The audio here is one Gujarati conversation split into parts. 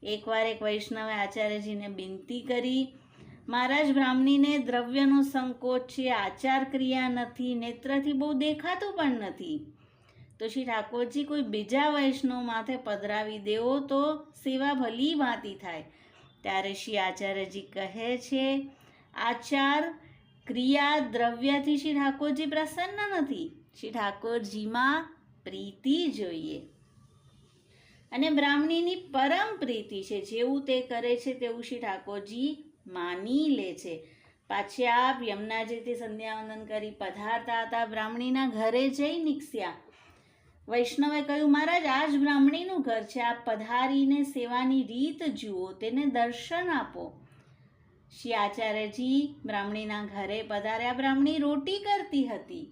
એકવાર એક વૈષ્ણવે આચાર્યજીને વિનંતી કરી, મહારાજ, બ્રાહ્મણીને દ્રવ્યનો સંકોચ છે, આચાર ક્રિયા નથી, નેત્રથી બહુ દેખાતું પણ નથી, તો શ્રી ઠાકોરજી કોઈ બીજા વૈષ્ણવ માથે પધરાવી દેવો તો સેવા ભલી ભાંતિ થાય. ત્યારે શ્રી આચાર્યજી કહે છે, આચાર ક્રિયા દ્રવ્યથી શ્રી ઠાકોરજી પ્રસન્ન નથી, શ્રી ઠાકોરજીમાં પ્રીતિ જોઈએ. અને બ્રાહ્મણીની પરમ પ્રીતિ છે, જેવું તે કરે છે તેવું શ્રી ઠાકોરજી માની લે છે. પાછી આપ યમુનાજીથી સંધ્યાવંદન કરી પધારતા હતા, બ્રાહ્મણીના ઘરે જઈ નીકળ્યા. વૈષ્ણવે કહ્યું, મહારાજ, આ જ બ્રાહ્મણીનું ઘર છે, આપ પધારીને સેવાની રીત જુઓ, તેને દર્શન આપો. શ્રી આચાર્યજી બ્રાહ્મણીના ઘરે પધાર્યા. બ્રાહ્મણી રોટી કરતી હતી.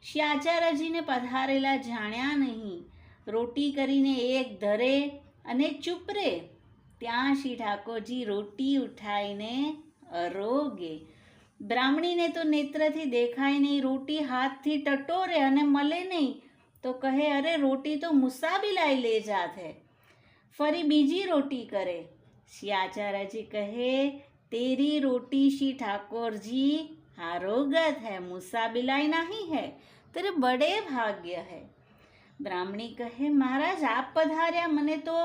શ્રી આચાર્યજીને પધારેલા જાણ્યા નહીં. રોટી કરીને એક ધરે અને ચૂપ રહે. ત્યાં શ્રી ઠાકોરજી રોટી ઉઠાઈને અરોગે. બ્રાહ્મણીને તો નેત્રથી દેખાય નહીં, રોટી હાથથી ટટોરે અને મળે નહીં તો કહે, અરે રોટી તો મુસાબિલાઈ લે જાત હૈ. ફરી બીજી રોટી કરે. શ્રી આચાર્યજી કહે, તેરી રોટી શ્રી ઠાકોરજી આરોગત है, मुसाबिलाई नहीं है, तेरे बड़े भाग्य है. બ્રાહ્મણી કહે, મહારાજ, આપ પધાર્યા, મને તો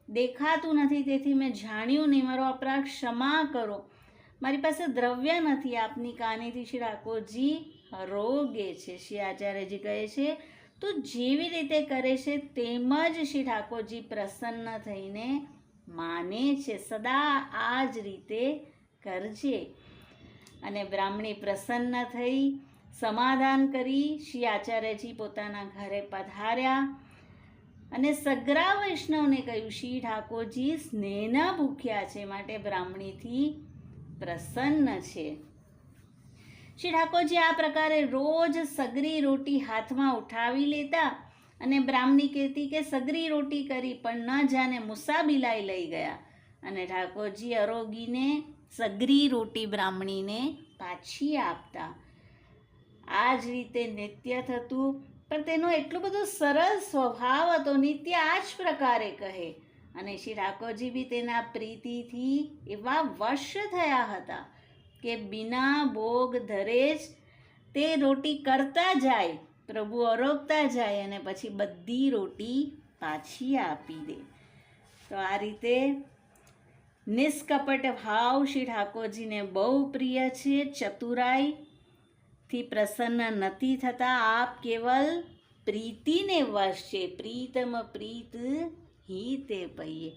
દેખાતું નથી, તેથી મેં જાણ્યું નહીં, મારો અપરાધ ક્ષમા કરો. મારી પાસે દ્રવ્ય નથી. આપની કાનેથી શ્રી ઠાકોરજી આરોગે છે. શ્રી આચાર્યજી કહે છે, તું જેવી રીતે કરે છે તેમ જ શ્રી ઠાકોરજી પ્રસન્ન થઈને માને છે. સદા આ જ રીતે કરજે. અને બ્રાહ્મણી પ્રસન્ન થઈ, સમાધાન કરી શ્રી આચાર્યજી પોતાના ઘરે પધાર્યા અને સગરા વૈષ્ણવને કહ્યું, શ્રી ઠાકોરજી સ્નેહના ભૂખ્યા છે, માટે બ્રાહ્મણીથી પ્રસન્ન છે. શ્રી ઠાકોરજી આ પ્રકારે રોજ સગરી રોટી હાથમાં ઉઠાવી લેતા અને બ્રાહ્મણી કહેતી કે સગરી રોટી કરી, પણ ન જાણે મુસાબિલાઈ લઈ ગયા. અને ઠાકોરજી અરોગીને સગરી રોટી બ્રાહ્મણીને પાછી આપતા. આ જ રીતે નિત્ય થતું. પણ તેનો એટલો બધો સરળ સ્વભાવ હતો, નિત્ય આ જ પ્રકારે કહે. અને શ્રી ઠાકોરજી બી તેના પ્રીતિથી એવા વશ થયા હતા કે બિના ભોગ ધરે જ તે રોટી કરતા જાય, પ્રભુ અરોગતા જાય અને પછી બધી રોટી પાછી આપી દે. તો આ રીતે નિષ્કપટ ભાવ શ્રી ઠાકોરજીને બહુ પ્રિય છે. ચતુરાઈથી પ્રસન્ન નથી થતા. આપ કેવલ પ્રીતિને વશ છે. પ્રીતમ પ્રીત ही તે પહીએ.